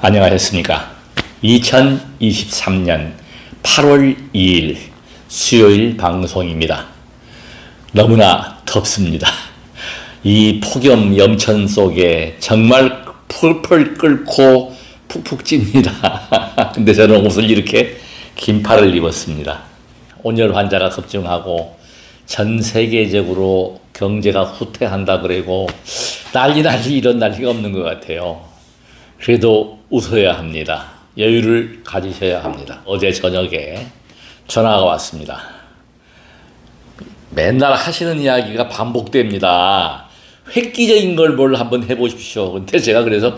안녕하셨습니까? 2023년 8월 2일 수요일 방송입니다. 너무나 덥습니다. 이 폭염 염천 속에 정말 펄펄 끓고 푹푹 찝니다. 근데 저는 옷을 이렇게 긴팔을 입었습니다. 온열 환자가 급증하고 전 세계적으로 경제가 후퇴한다 그러고 난리 이런 난리가 없는 것 같아요. 그래도 웃어야 합니다. 여유를 가지셔야 합니다. 어제 저녁에 전화가 왔습니다. 맨날 하시는 이야기가 반복됩니다. 획기적인 걸 뭘 한번 해보십시오. 근데 제가 그래서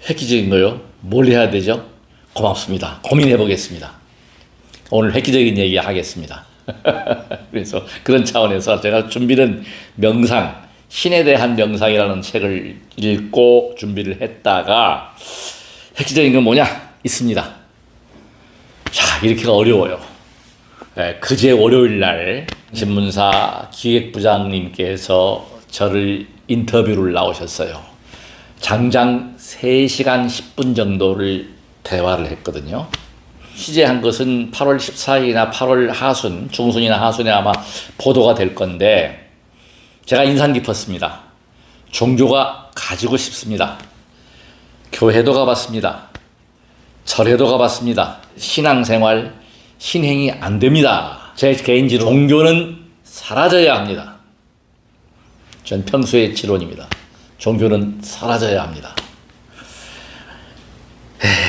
획기적인 거요? 뭘 해야 되죠? 고맙습니다. 고민해 보겠습니다. 오늘 획기적인 얘기 하겠습니다. 그래서 그런 차원에서 제가 준비는 명상, 신에 대한 명상이라는 책을 읽고 준비를 했다가 획기적인 건 뭐냐? 있습니다. 자, 이렇게 어려워요. 그제 월요일 날 신문사 기획부장님께서 저를 인터뷰를 나오셨어요. 장장 3시간 10분 정도를 대화를 했거든요. 취재한 것은 8월 14일이나 8월 하순, 중순이나 하순에 아마 보도가 될 건데 제가 인상 깊었습니다. 종교가 가지고 싶습니다. 교회도 가봤습니다. 절에도 가봤습니다. 신앙생활, 신행이 안 됩니다. 제 개인지로 종교는 사라져야 합니다. 전 평소의 지론입니다. 종교는 사라져야 합니다.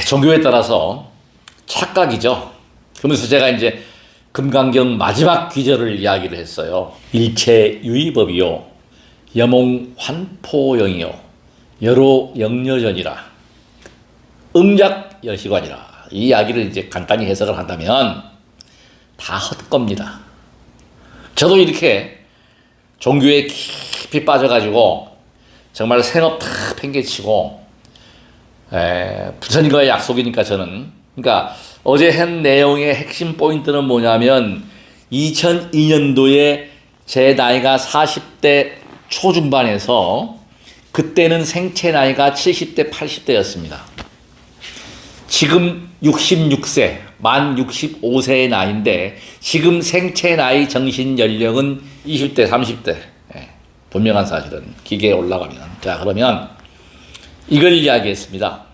종교에 따라서 착각이죠. 그러면서 제가 이제 금강경 마지막 귀절을 이야기를 했어요. 일체 유의법이요, 여몽 환포영이요, 여로 영려전이라, 음작 여시관이라. 이 이야기를 이제 간단히 해석을 한다면 다 헛겁니다. 저도 이렇게 종교에 깊이 빠져가지고 정말 생업 다 팽개치고 부처님과의 약속이니까 저는, 그러니까 어제 한 내용의 핵심 포인트는 뭐냐면 2002년도에 제 나이가 40대 초중반에서 그때는 생체 나이가 70대 80대였습니다. 지금 66세, 만 65세의 나이인데 지금 생체 나이 정신 연령은 20대 30대. 분명한 사실은 기계에 올라가면. 자, 그러면 이걸 이야기했습니다.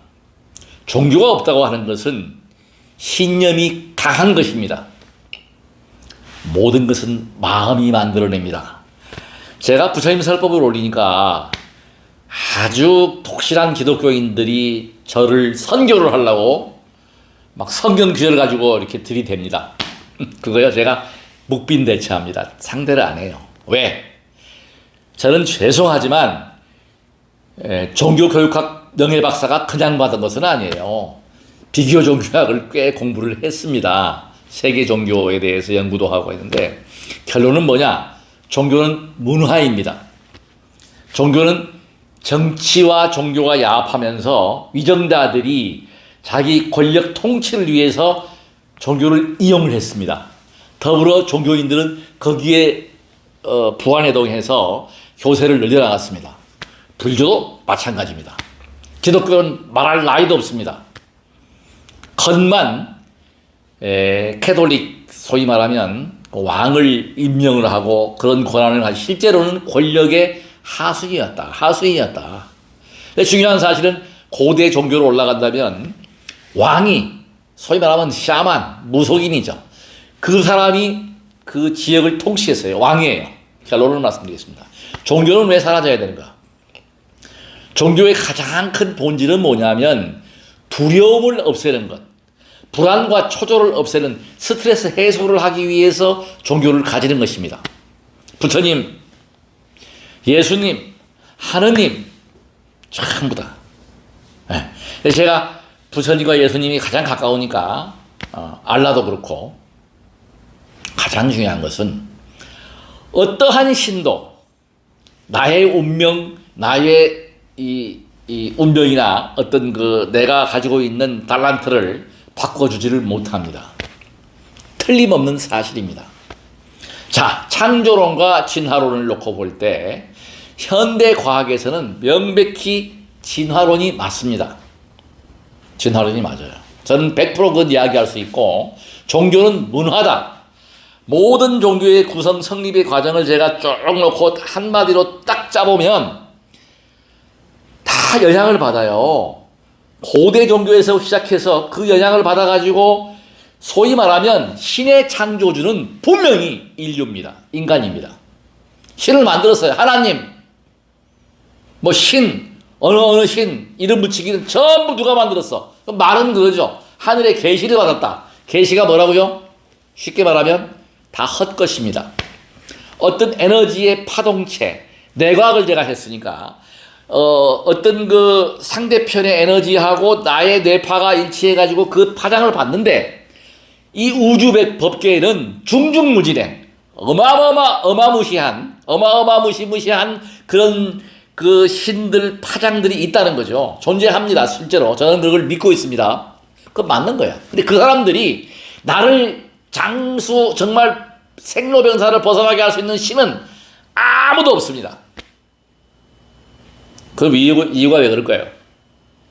종교가 없다고 하는 것은 신념이 강한 것입니다. 모든 것은 마음이 만들어냅니다. 제가 부처님 설법을 올리니까 아주 독실한 기독교인들이 저를 선교를 하려고 막 성경 구절 가지고 이렇게 들이댑니다. 그거요, 제가 묵빈대처합니다. 상대를 안 해요. 왜? 저는 죄송하지만 종교교육학 명예박사가 그냥 받은 것은 아니에요. 비교 종교학을 꽤 공부를 했습니다. 세계 종교에 대해서 연구도 하고 했는데 결론은 뭐냐? 종교는 문화입니다. 종교는 정치와 종교가 야합하면서 위정자들이 자기 권력 통치를 위해서 종교를 이용을 했습니다. 더불어 종교인들은 거기에 부안해동해서 교세를 늘려나갔습니다. 불교도 마찬가지입니다. 기독교는 말할 나위도 없습니다. 겉만 캐톨릭, 소위 말하면 왕을 임명을 하고 그런 권한을 하지 실제로는 권력의 하수인이었다. 근데 중요한 사실은 고대 종교로 올라간다면 왕이, 소위 말하면 샤만, 무속인이죠. 그 사람이 그 지역을 통치했어요. 왕이에요. 결론을 말씀드리겠습니다. 종교는 왜 사라져야 되는가? 종교의 가장 큰 본질은 뭐냐면 두려움을 없애는 것, 불안과 초조를 없애는 스트레스 해소를 하기 위해서 종교를 가지는 것입니다. 부처님, 예수님, 하느님, 전부 다. 제가 부처님과 예수님이 가장 가까우니까 알라도 그렇고, 가장 중요한 것은 어떠한 신도 나의 운명, 나의 이 운명이나 어떤 그 내가 가지고 있는 달란트를 바꿔주지를 못합니다. 틀림없는 사실입니다. 자, 창조론과 진화론을 놓고 볼 때 현대 과학에서는 명백히 진화론이 맞습니다. 진화론이 맞아요. 저는 100% 이야기할 수 있고, 종교는 문화다. 모든 종교의 구성 성립의 과정을 제가 쭉 놓고 한마디로 딱 짜보면 다 영향을 받아요. 고대 종교에서 시작해서 그 영향을 받아가지고 소위 말하면 신의 창조주는 분명히 인류입니다. 인간입니다. 신을 만들었어요. 하나님, 뭐 신, 어느 신 이름 붙이기는 전부 누가 만들었어? 말은 그거죠. 하늘의 계시를 받았다. 계시가 뭐라고요? 쉽게 말하면 다 헛것입니다. 어떤 에너지의 파동체, 뇌과학을 제가 했으니까 어떤 그 상대편의 에너지하고 나의 뇌파가 일치해가지고 그 파장을 받는데 이 우주 법계에는 중중무진해 어마무시한 그런 그 신들 파장들이 있다는 거죠. 존재합니다. 실제로 저는 그걸 믿고 있습니다. 그거 맞는 거야. 근데 그 사람들이 나를 장수 정말 생로병사를 벗어나게 할 수 있는 신은 아무도 없습니다. 그 이유가 왜 그럴까요?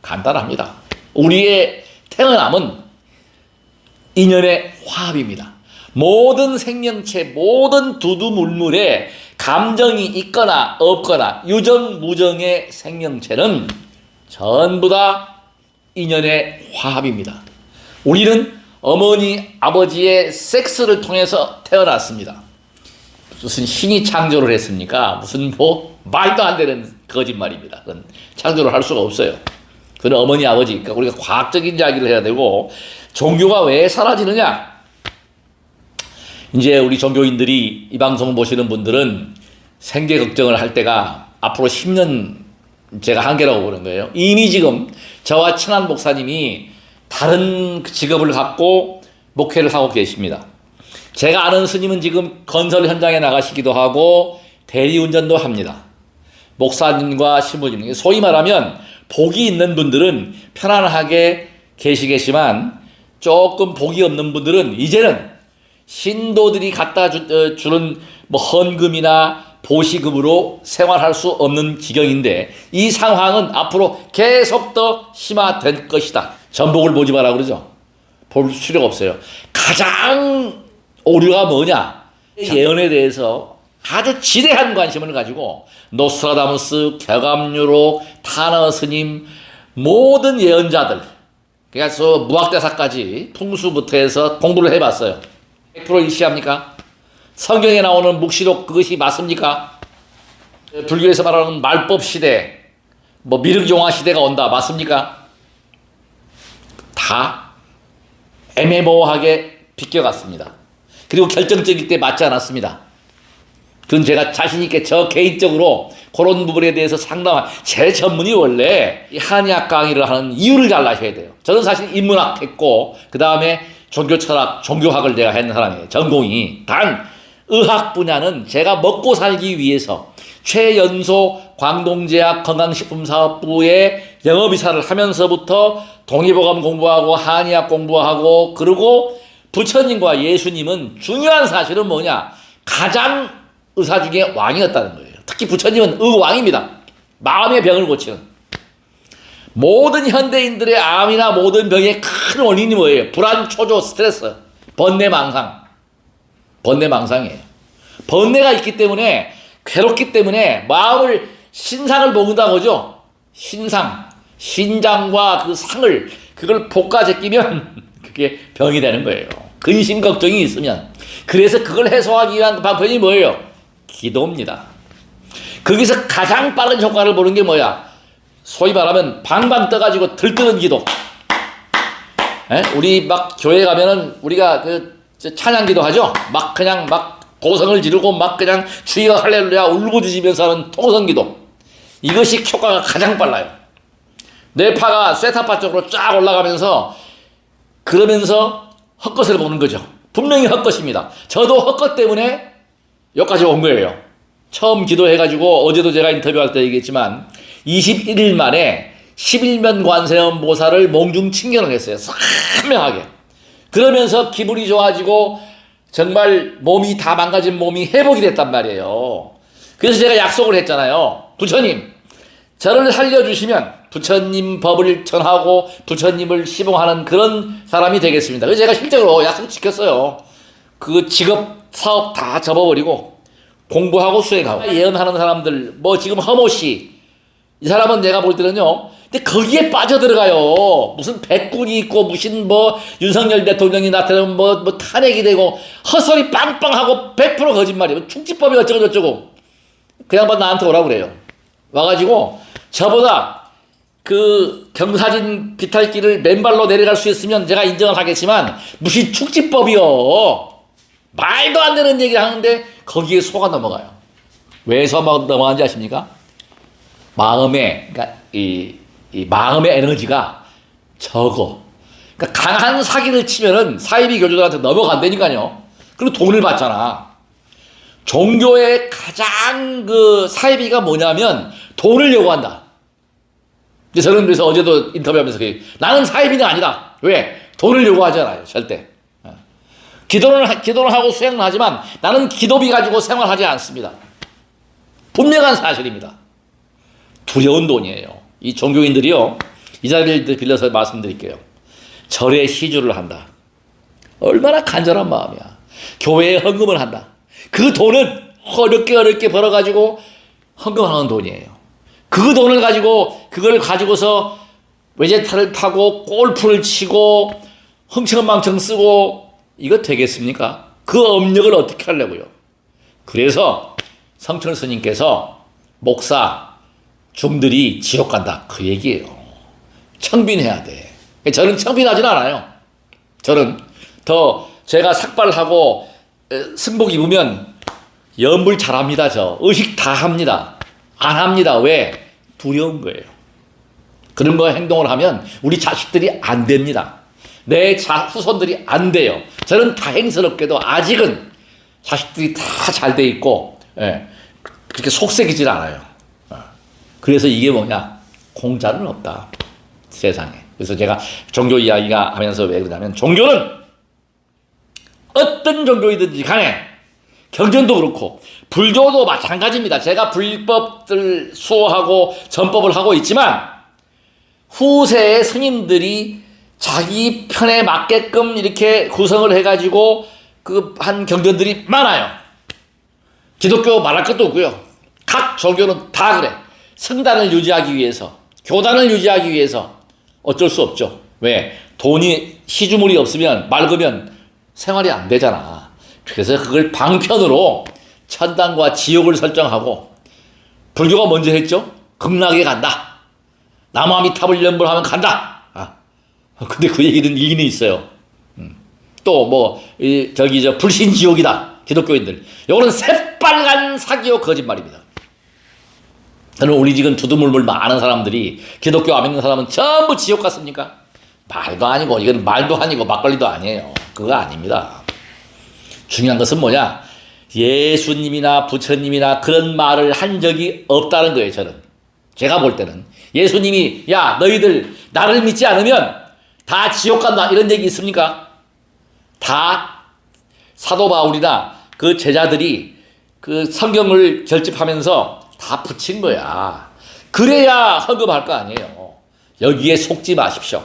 간단합니다. 우리의 태어남은 인연의 화합입니다. 모든 생명체, 모든 두두물물에 감정이 있거나 없거나 유정무정의 생명체는 전부 다 인연의 화합입니다. 우리는 어머니, 아버지의 섹스를 통해서 태어났습니다. 무슨 신이 창조를 했습니까? 무슨 뭐 말도 안 되는 거짓말입니다. 그건 창조를 할 수가 없어요. 그건 어머니, 아버지. 그러니까 우리가 과학적인 이야기를 해야 되고, 종교가 왜 사라지느냐? 이제 우리 종교인들이 이 방송 보시는 분들은 생계 걱정을 할 때가 앞으로 10년 제가 한계라고 보는 거예요. 이미 지금 저와 친한 목사님이 다른 직업을 갖고 목회를 하고 계십니다. 제가 아는 스님은 지금 건설 현장에 나가시기도 하고 대리운전도 합니다. 목사님과 신부님, 소위 말하면 복이 있는 분들은 편안하게 계시겠지만 조금 복이 없는 분들은 이제는 신도들이 갖다 주는 뭐 헌금이나 보시금으로 생활할 수 없는 지경인데 이 상황은 앞으로 계속 더 심화될 것이다. 전복을 보지 마라 그러죠. 볼 필요가 없어요. 가장 오류가 뭐냐? 예언에 대해서 아주 지대한 관심을 가지고 노스트라다무스, 격암유로, 타너 스님 모든 예언자들 그래서 무학대사까지 풍수부터 해서 공부를 해봤어요. 100% 일치합니까? 성경에 나오는 묵시록 그것이 맞습니까? 불교에서 말하는 말법 시대, 뭐 미륵용화 시대가 온다 맞습니까? 다 애매모호하게 비껴갔습니다. 그리고 결정적일 때 맞지 않았습니다. 그건 제가 자신있게 저 개인적으로 그런 부분에 대해서 상담한 제 전문이 원래 한의학 강의를 하는 이유를 잘 아셔야 돼요. 저는 사실 인문학 했고 그 다음에 종교철학, 종교학을 제가 했는 사람이에요. 전공이. 단 의학 분야는 제가 먹고 살기 위해서 최연소 광동제약 건강식품사업부에 영업이사를 하면서부터 동의보감 공부하고 한의학 공부하고 그리고 부처님과 예수님은 중요한 사실은 뭐냐? 가장 의사 중에 왕이었다는 거예요. 특히 부처님은 의왕입니다. 마음의 병을 고치는. 모든 현대인들의 암이나 모든 병의 큰 원인이 뭐예요? 불안, 초조, 스트레스, 번뇌, 망상. 번뇌, 망상이에요. 번뇌가 있기 때문에 괴롭기 때문에 마음을 신상을 먹는다고 하죠. 신상. 신장과 그 상을 그걸 볶아 제끼면 그게 병이 되는 거예요. 근심 걱정이 있으면. 그래서 그걸 해소하기 위한 방법이 뭐예요? 기도입니다. 거기서 가장 빠른 효과를 보는 게 뭐야? 소위 말하면 방방 떠가지고 들뜨는 기도. 우리 막 교회 가면은 우리가 그 찬양기도 하죠. 막 그냥 막 고성을 지르고 막 그냥 주여 할렐루야 울부짖으면서 하는 통성기도. 이것이 효과가 가장 빨라요. 뇌파가 쇠타파 쪽으로 쫙 올라가면서 그러면서 헛것을 보는 거죠. 분명히 헛것입니다. 저도 헛것 때문에 여기까지 온 거예요. 처음 기도해가지고 어제도 제가 인터뷰할 때 얘기했지만 21일 만에 11면 관세음 보살을 몽중칭견을 했어요. 선명하게. 그러면서 기분이 좋아지고 정말 몸이 다 망가진 몸이 회복이 됐단 말이에요. 그래서 제가 약속을 했잖아요. 부처님, 저를 살려주시면 부처님 법을 전하고 부처님을 시봉하는 그런 사람이 되겠습니다. 그래서 제가 실제로 약속 지켰어요. 그 직업, 사업 다 접어버리고 공부하고 수행하고 예언하는 사람들, 뭐 지금 허모씨, 이 사람은 내가 볼 때는요, 근데 거기에 빠져들어가요. 무슨 백군이 있고 무슨 뭐 윤석열 대통령이 나타나면 뭐 탄핵이 되고 헛소리 빵빵하고 100% 거짓말이에요. 충치법이 어쩌고 저쩌고. 그 양반 나한테 오라고 그래요. 와가지고 저보다 그 경사진 비탈길을 맨발로 내려갈 수 있으면 제가 인정을 하겠지만 무슨 축지법이요. 말도 안 되는 얘기를 하는데 거기에 속아 넘어가요. 왜 넘어가는지 아십니까? 그러니까 이 마음의 에너지가 적어. 그러니까 강한 사기를 치면은 사이비 교주들한테 넘어간다니까요. 그리고 돈을 받잖아. 종교의 가장 그 사이비가 뭐냐면 돈을 요구한다. 저는 그래서 어제도 인터뷰하면서 나는 사이비는 아니다. 왜? 돈을 요구하잖아요. 절대. 기도는 하고 수행은 하지만 나는 기도비 가지고 생활하지 않습니다. 분명한 사실입니다. 두려운 돈이에요. 이 종교인들이요. 이 자리를 빌려서 말씀드릴게요. 절에 시주를 한다. 얼마나 간절한 마음이야. 교회에 헌금을 한다. 그 돈은 어렵게 벌어가지고 헌금하는 돈이에요. 그 돈을 가지고 그걸 가지고서 외제차를 타고 골프를 치고 흥청망청 쓰고 이거 되겠습니까? 그 업력을 어떻게 하려고요? 그래서 성철 스님께서 목사 중들이 지옥 간다 그 얘기예요. 청빈해야 돼. 저는 청빈하진 않아요. 저는 더 제가 삭발하고 승복 입으면 연불 잘합니다. 저 의식 다 합니다. 안 합니다. 왜? 두려운 거예요. 그런 거 행동을 하면 우리 자식들이 안 됩니다. 내 후손들이 안 돼요. 저는 다행스럽게도 아직은 자식들이 다 잘 돼 있고 그렇게 속색이질 않아요. 그래서 이게 뭐냐? 공짜는 없다. 세상에. 그래서 제가 종교 이야기가 하면서 왜 그러냐면 종교는 어떤 종교이든지 간에 경전도 그렇고 불교도 마찬가지입니다. 제가 불법들 수호하고 전법을 하고 있지만 후세의 스님들이 자기 편에 맞게끔 이렇게 구성을 해가지고 그 한 경전들이 많아요. 기독교 말할 것도 없고요. 각 종교는 다 그래. 성단을 유지하기 위해서, 교단을 유지하기 위해서 어쩔 수 없죠. 왜? 돈이 시주물이 없으면 맑으면 생활이 안 되잖아. 그래서 그걸 방편으로 천당과 지옥을 설정하고 불교가 먼저 했죠. 극락에 간다. 남아미탑을 연불하면 간다. 근데 그 얘기는 일리는 있어요. 또 뭐 불신지옥이다. 기독교인들. 이거는 새빨간 사기요 거짓말입니다. 저는 우리 지금 두두물물 많은 사람들이 기독교 안 믿는 사람은 전부 지옥 갔습니까? 말도 아니고 이건 말도 아니고 막걸리도 아니에요. 그거 아닙니다. 중요한 것은 뭐냐? 예수님이나 부처님이나 그런 말을 한 적이 없다는 거예요. 저는. 제가 볼 때는. 예수님이 야 너희들 나를 믿지 않으면 다 지옥 간다 이런 얘기 있습니까? 다 사도 바울이나 그 제자들이 그 성경을 결집하면서 다 붙인 거야. 그래야 헌금할 거 아니에요. 여기에 속지 마십시오.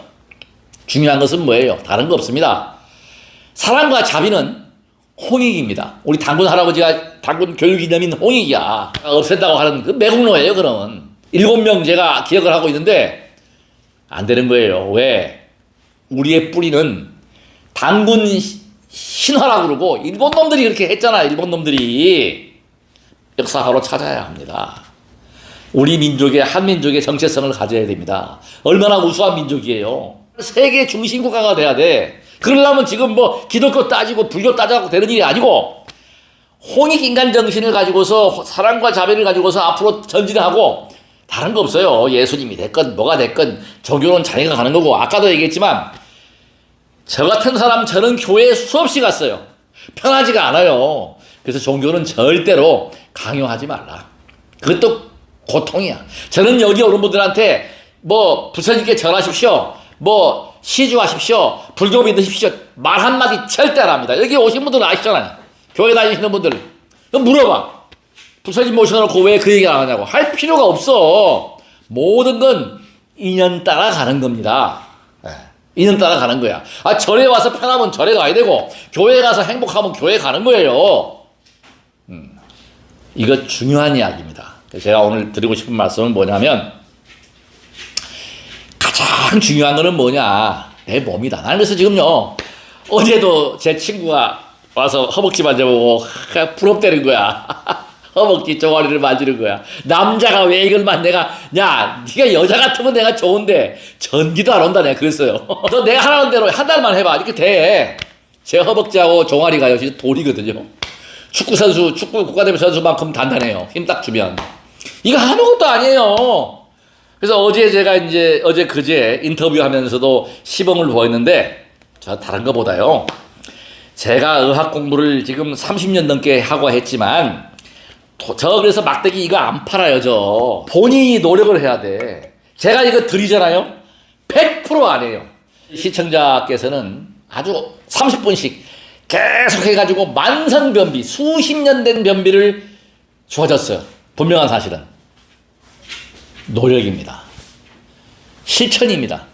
중요한 것은 뭐예요? 다른 거 없습니다. 사랑과 자비는 홍익입니다. 우리 단군 할아버지가 단군 교육이념인 홍익이야. 없앤다고 하는 그 매국노예요. 그러면 7명 제가 기억을 하고 있는데 안 되는 거예요. 왜? 우리의 뿌리는 단군 신화라고 그러고 일본 놈들이 그렇게 했잖아. 일본 놈들이. 역사하러 찾아야 합니다. 우리 민족의 한민족의 정체성을 가져야 됩니다. 얼마나 우수한 민족이에요. 세계 중심 국가가 돼야 돼. 그러려면 지금 뭐 기독교 따지고 불교 따지고 되는 일이 아니고 홍익 인간 정신을 가지고서 사랑과 자비를 가지고서 앞으로 전진하고 다른 거 없어요. 예수님이 됐건 뭐가 됐건 종교는 자기가 가는 거고 아까도 얘기했지만 저 같은 사람 저는 교회에 수없이 갔어요. 편하지가 않아요. 그래서 종교는 절대로 강요하지 말라. 그것도 고통이야. 저는 여기 오는 분들한테 뭐 부처님께 절하십시오. 뭐 시주하십시오. 불교 믿으십시오. 말 한마디 절대 안 합니다. 여기 오신 분들은 아시잖아요. 교회 다니시는 분들. 물어봐. 부처님 모셔놓고 왜 그 얘기 안 하냐고. 할 필요가 없어. 모든 건 인연 따라가는 겁니다. 예. 인연 따라가는 거야. 아, 절에 와서 편하면 절에 가야 되고 교회 가서 행복하면 교회 가는 거예요. 이거 중요한 이야기입니다. 제가 오늘 드리고 싶은 말씀은 뭐냐면 가장 중요한 거는 뭐냐, 내 몸이다. 나는 그래서 지금요, 어제도 제 친구가 와서 허벅지 만져보고 부럽다는 거야. 허벅지 종아리를 만지는 거야. 남자가 왜 이걸 내가, 야, 네가 여자 같으면 내가 좋은데 전기도 안 온다, 내가 그랬어요. 너 내가 하라는 대로 한 달만 해봐. 이렇게 돼. 제 허벅지하고 종아리가요, 진짜 돌이거든요. 축구 국가대표 선수만큼 단단해요. 힘 딱 주면. 이거 아무것도 아니에요. 그래서 어제 제가 이제 그제 인터뷰하면서도 시범을 보였는데, 저 다른 거보다요, 제가 의학 공부를 지금 30년 넘게 하고 했지만 저 그래서 막대기 이거 안 팔아요. 저 본인이 노력을 해야 돼. 제가 이거 드리잖아요, 100% 안 해요. 시청자께서는 아주 30분씩 계속 해가지고 만성변비, 수십 년 된 변비를 좋아졌어요. 분명한 사실은 노력입니다. 실천입니다.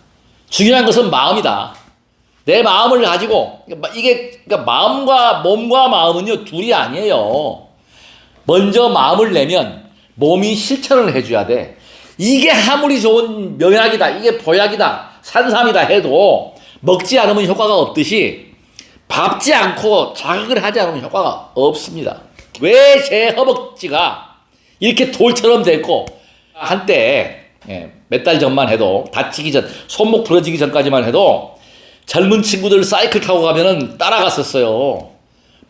중요한 것은 마음이다. 내 마음을 가지고, 이게, 그러니까 마음과 몸과 마음은요, 둘이 아니에요. 먼저 마음을 내면 몸이 실천을 해줘야 돼. 이게 아무리 좋은 명약이다, 이게 보약이다, 산삼이다 해도 먹지 않으면 효과가 없듯이 밟지 않고 자극을 하지 않으면 효과가 없습니다. 왜 제 허벅지가 이렇게 돌처럼 됐고, 한때 몇 달 전만 해도, 다치기 전, 손목 부러지기 전까지만 해도 젊은 친구들 사이클 타고 가면은 따라갔었어요.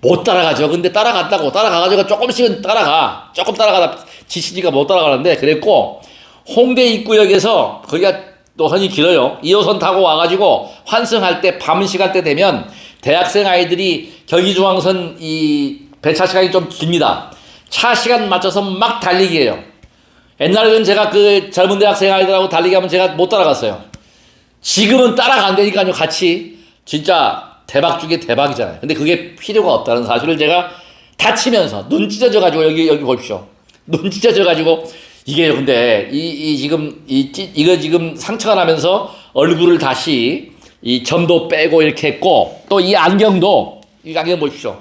못 따라가죠. 근데 따라가가지고 조금씩은 따라가. 조금 따라가다 지치니까 못 따라가는데, 그랬고, 홍대 입구역에서, 거기가 노선이 길어요. 2호선 타고 와가지고 환승할 때 밤 시간대 되면 대학생 아이들이 경의중앙선 이 배차 시간이 좀 깁니다. 차 시간 맞춰서 막 달리기예요. 옛날에는 제가 그 젊은 대학생 아이들하고 달리기 하면 제가 못 따라갔어요. 지금은 따라간다니까요, 같이. 진짜 대박 중에 대박이잖아요. 근데 그게 필요가 없다는 사실을 제가 다치면서 눈 찢어져가지고, 여기 보십시오. 눈 찢어져가지고, 이게 근데 이거 지금 상처가 나면서 얼굴을 다시 이 점도 빼고 이렇게 했고, 또 이 안경도, 이 안경 보십시오.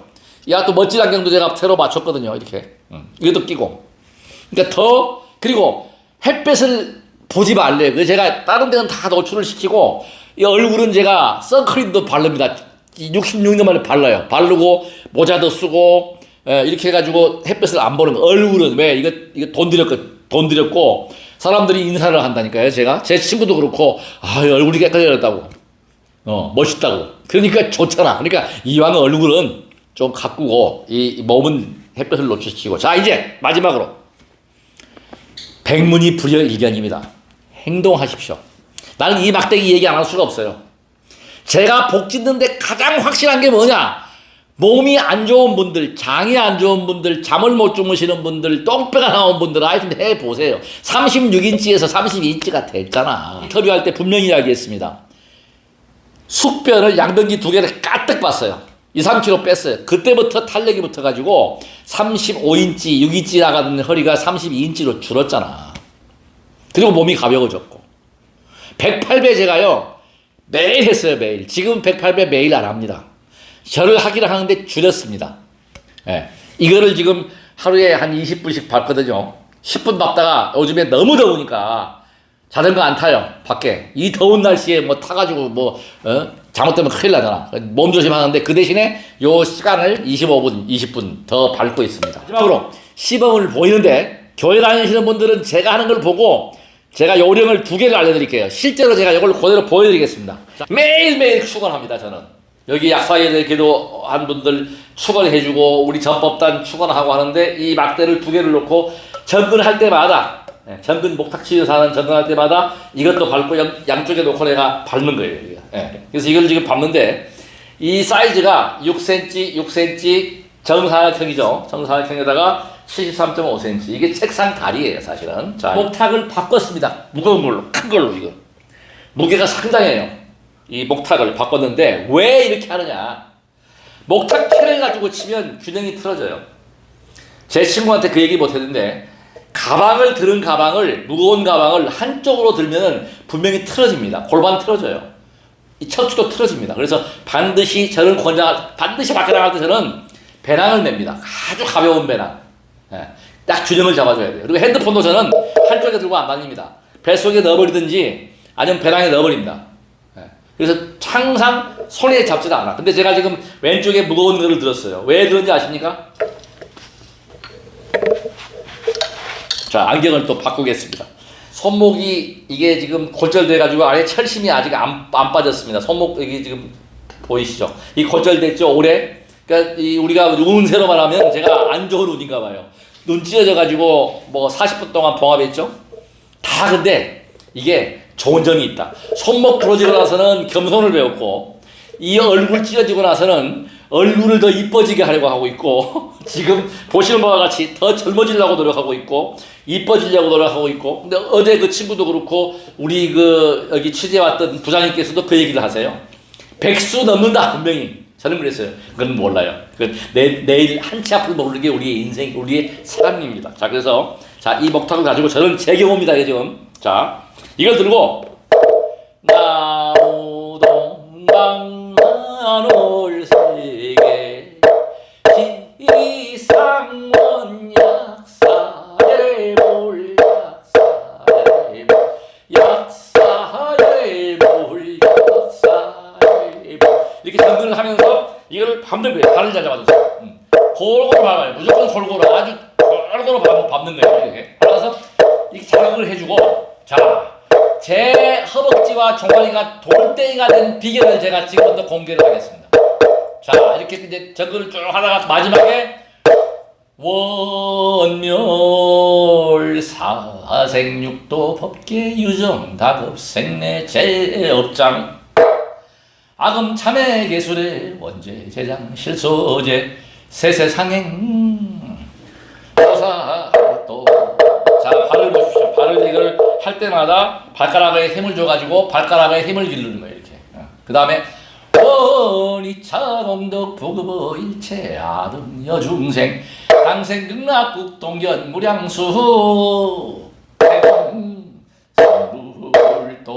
야, 또 멋진 안경도 제가 새로 맞췄거든요. 이렇게. 이것도 끼고. 그러니까 그리고 햇볕을 보지 말래요. 그래서 제가 다른 데는 다 노출을 시키고, 이 얼굴은 제가 선크림도 바릅니다. 66년 만에 발라요. 바르고, 모자도 쓰고, 이렇게 해가지고 햇볕을 안 보는 거. 얼굴은 왜? 이거 돈 들였고, 사람들이 인사를 한다니까요, 제가. 제 친구도 그렇고, 얼굴이 깨끗해졌다고. 멋있다고. 그러니까 좋잖아. 그러니까 이왕 얼굴은 좀 가꾸고, 이 몸은 햇볕을 노출시키고. 자, 이제 마지막으로. 백문이 불여일견입니다. 행동하십시오. 나는 이 막대기 얘기 안 할 수가 없어요. 제가 복 짓는데 가장 확실한 게 뭐냐? 몸이 안 좋은 분들, 장이 안 좋은 분들, 잠을 못 주무시는 분들, 똥배가 나온 분들, 하여튼 해보세요. 36인치에서 32인치가 됐잖아. 인터뷰할 때 분명히 이야기했습니다. 숙변을 양변기 2개를 까뜩 봤어요. 2-3kg 뺐어요. 그때부터 탄력이 붙어가지고 35인치, 6인치 나가던 허리가 32인치로 줄었잖아. 그리고 몸이 가벼워졌고. 108배 제가요, 매일 했어요, 매일. 지금 108배 매일 안 합니다. 저를 하기를 하는데 줄였습니다. 이거를 지금 하루에 한 20분씩 밟거든요. 10분 밟다가 요즘에 너무 더우니까 자전거 안 타요, 밖에. 이 더운 날씨에 뭐 타가지고 잘못되면 큰일 나잖아. 몸 조심하는데 그 대신에 요 시간을 25분, 20분 더 밟고 있습니다. 마지막으로 시범을 보이는데, 교회 다니시는 분들은 제가 하는 걸 보고 제가 요령을 2개를 알려드릴게요. 실제로 제가 이걸 그대로 보여드리겠습니다. 매일매일 축원합니다, 저는. 여기 약사에 기도한 분들 축원해주고, 우리 전법단 축원하고 하는데, 이 막대를 2개를 놓고 전근할 때마다, 전근 목탁치유사 하는 전근할 때마다 이것도 밟고 양쪽에 놓고 내가 밟는 거예요. 그래서 이걸 지금 밟는데, 이 사이즈가 6cm 정사각형이죠. 정사각형에다가 73.5cm. 이게 책상 다리예요, 사실은. 자, 목탁을 바꿨습니다. 무거운 걸로, 큰 걸로. 이거 무게가 상당해요. 이 목탁을 바꿨는데 왜 이렇게 하느냐? 목탁 캐를 가지고 치면 균형이 틀어져요. 제 친구한테 그 얘기 못 했는데, 무거운 가방을 한쪽으로 들면은 분명히 틀어집니다. 골반 틀어져요. 이 척추도 틀어집니다. 그래서 반드시 저는 반드시 밖에 나갈 때 저는 배낭을 맵니다. 아주 가벼운 배낭. 예, 딱 균형을 잡아줘야 돼요. 그리고 핸드폰도 저는 한쪽에 들고 안 다닙니다. 뱃속에 넣어버리든지 아니면 배낭에 넣어버립니다. 예, 그래서 항상 손에 잡지도 않아. 근데 제가 지금 왼쪽에 무거운 거를 들었어요. 왜 들었는지 아십니까? 자, 안경을 또 바꾸겠습니다. 손목이 이게 지금 골절돼가지고 안에 철심이 아직 안 빠졌습니다. 손목 여기 지금 보이시죠? 이 골절됐죠 올해. 그러니까 우리가 운세로 말하면 제가 안 좋은 운인가 봐요. 눈 찢어져가지고 뭐 40분 동안 봉합했죠. 다 근데 이게 좋은 점이 있다. 손목 부러지고 나서는 겸손을 배웠고 이 얼굴 찢어지고 나서는 얼굴을 더 이뻐지게 하려고 하고 있고 지금 보시는 바와 같이 더 젊어지려고 노력하고 있고 이뻐지려고 노력하고 있고 근데 어제 그 친구도 그렇고 우리 그 여기 취재 왔던 부장님께서도 그 얘기를 하세요. 100수 넘는다 분명히. 저는 그랬어요. 그건 몰라요. 그건 내일 한치 앞을 모르는 게 우리의 인생, 우리의 삶입니다. 자, 그래서 자, 이 목탁을 가지고 저는 제 경험입니다. 지금. 자, 이걸 들고 나무동강 하늘세계 지상원 약사의 물 약사의 물 약사의 물 약사의 물 이렇게 전근을 하면서 이거를 밤들 거예요. 발을 잘 잡아주세요. 골고루 밟아요. 무조건 골고루 아주 골고루 밟는 거예요. 이렇게 알아서 이렇게 자극을 해주고 자, 제 허벅지와 종아리가 돌덩이가 된 비결을 제가 지금부터 공개를 하겠습니다. 자, 이렇게 이제 저거를 쭉 하다가 마지막에 원멸 사생육도 법계 유정 다급생내 제업장 아금 참회 개술의 원죄 제장 실소제 세세상행 도사도 자 발을 보십시오. 발을 이걸 할 때마다 발가락에 힘을 줘가지고 발가락에 힘을 기르는 거예요. 이렇게. 그 다음에 원이차범덕 부급어 일체 아름 여중생 당생 극락국 동견 무량수 태공 성불도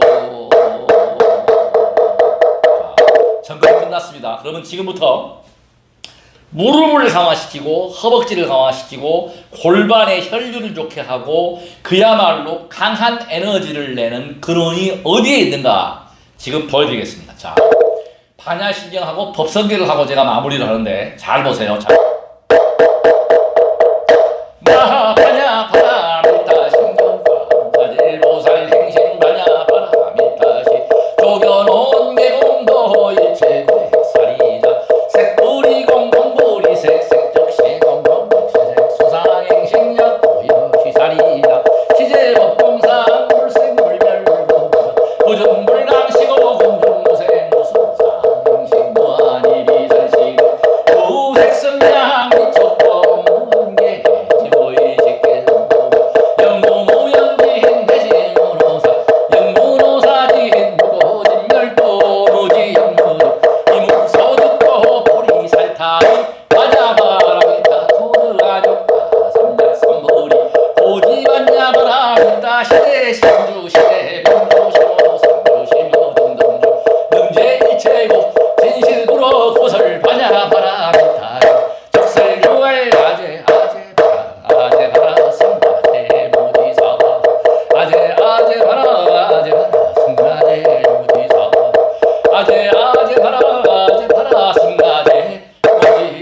점검 끝났습니다. 그러면 지금부터 무릎을 강화시키고 허벅지를 강화시키고 골반의 혈류를 좋게 하고 그야말로 강한 에너지를 내는 근원이 어디에 있는가 지금 보여드리겠습니다. 자, 반야신경하고 법성계를 하고 제가 마무리를 하는데 잘 보세요. 자, 마하반야 바라밀타 신경 과제보살 행신 반야 바라밀타시 조견온 개공도 일체 백살이자 색뿌리 공공부리 색색적시 공공적시색 수상행신력 도여시살이자 시제법공상 물생물멸불부 부정불강시고 공중무생 무수상행신 무한이비설시 무색성량 미촉법 문계 지보이식계 영무무연지인 대지무노사 영무노사지인 무고진멸도 무지영무로 이물소득도 보리살타이 반야바라기타 토르가족다 삼작삼보리 고지반야바라기타 시대 신주 시대 명주시모 삼주시모 등등주 능제일체고 진실부로 고설 반야바라기타 적설유알 아제바라 승가제 무디사바 아제바라 승가제 무디사바 아제바라 승가제 무디사바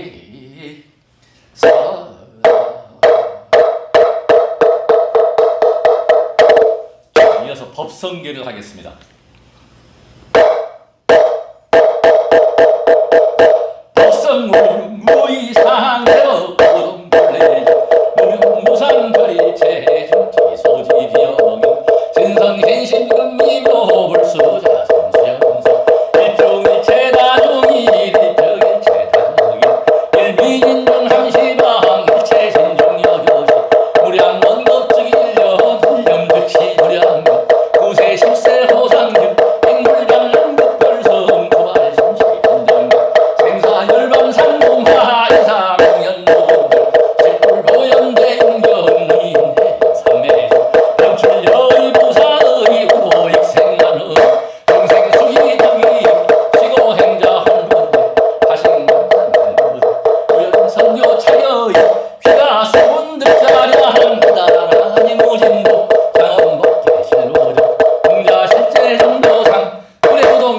이어서 법성계를 하겠습니다. 법성무릉 무이상대법 고동불레 무상거리 체중 지소지비영영 진성현신금미묘불수자 성수영성 일중일체 다중이 일적일체 다중이 일미진중 함시방 일체신중여교시 무량원급증일년 불념즉시 무량급 구세 십세 호상급 행불장량급 별성 고발심시 분정급 생사열방 상공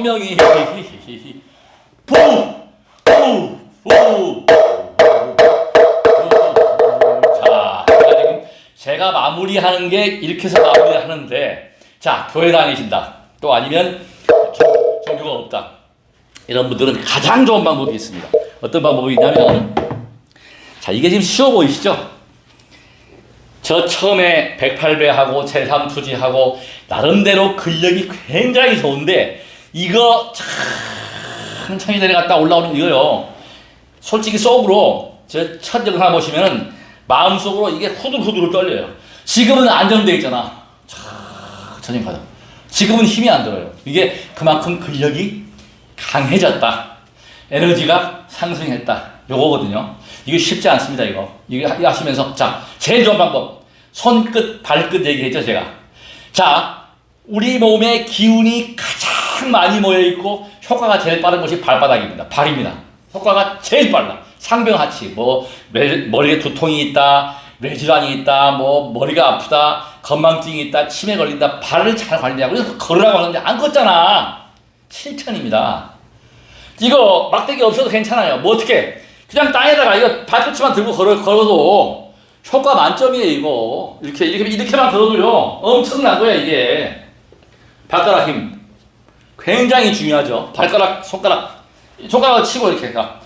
명이 부! 자, 제가 마무리하는 게 이렇게 해서 마무리하는데, 자, 교회 다니신다. 또 아니면 종교가 없다. 이런 분들은 가장 좋은 방법이 있습니다. 어떤 방법이 있냐면, 자, 이게 지금 쉬워 보이시죠? 저 처음에 108배 하고 제3 투지하고 나름대로 근력이 굉장히 좋은데 이거 천천히 내려갔다 올라오는 이거요. 솔직히 속으로 저 첫 영상 보시면은 마음속으로 이게 후들후들 떨려요. 지금은 안정되어 있잖아. 천천히 가자. 지금은 힘이 안 들어요. 이게 그만큼 근력이 강해졌다. 에너지가 상승했다. 요거거든요. 이거 쉽지 않습니다, 이거 하시면서. 자, 제일 좋은 방법. 손끝, 발끝 얘기했죠, 제가. 자, 우리 몸에 기운이 가장 많이 모여있고 효과가 제일 빠른 곳이 발바닥입니다. 발입니다. 효과가 제일 빨라. 상병하치, 뭐, 머리에 두통이 있다, 뇌질환이 있다, 뭐, 머리가 아프다, 건망증이 있다, 치매 걸린다, 발을 잘 관리하고, 그래서 걸으라고 하는데 안 걷잖아. 실천입니다. 이거 막대기 없어도 괜찮아요. 뭐 어떻게? 그냥 땅에다가 이거 발끝만 들고 걸어도 효과 만점이에요, 이거. 이렇게만 걸어도요. 엄청난 거야, 이게. 발가락 힘. 굉장히 중요하죠. 손가락 치고 이렇게 가.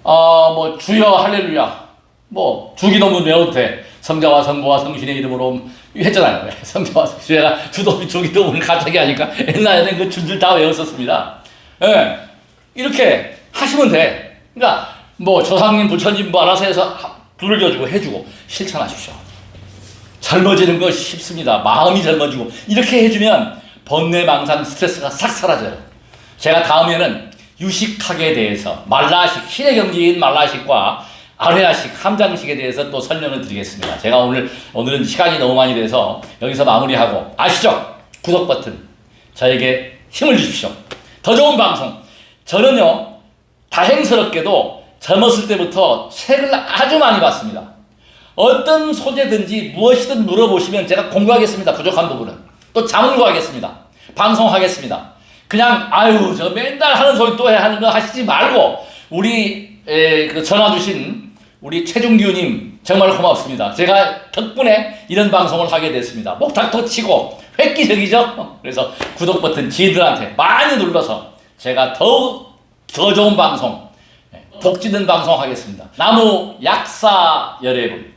뭐, 주여, 할렐루야. 뭐, 주기도문 외워도 돼. 성자와 성부와 성신의 이름으로 했잖아요. 성자와 성신의 주기도문 갑자기 하니까 옛날에는 그 줄줄 다 외웠었습니다. 예. 이렇게 하시면 돼. 그러니까, 뭐, 조상님, 부처님 뭐 알아서 해서 불을 져주고 해주고 실천하십시오. 젊어지는 거 쉽습니다. 마음이 젊어지고 이렇게 해주면 번뇌, 망상, 스트레스가 싹 사라져요. 제가 다음에는 유식학에 대해서 말라식, 신의 경지인 말라식과 아레아식, 함장식에 대해서 또 설명을 드리겠습니다. 제가 오늘은 시간이 너무 많이 돼서 여기서 마무리하고, 아시죠? 구독 버튼 저에게 힘을 주십시오. 더 좋은 방송. 저는요, 다행스럽게도 젊었을 때부터 책을 아주 많이 봤습니다. 어떤 소재든지 무엇이든 물어보시면 제가 공부하겠습니다. 부족한 부분은. 또 자문구하겠습니다. 방송하겠습니다. 그냥 저 맨날 하는 소리 또 하는 거 하시지 말고 우리 그 전화 주신 우리 최중규님 정말 고맙습니다. 제가 덕분에 이런 방송을 하게 됐습니다. 목탁도 치고 획기적이죠? 그래서 구독 버튼 지들한테 많이 눌러서 제가 더 좋은 방송, 복 짓는 방송 하겠습니다. 나무 약사 여러분,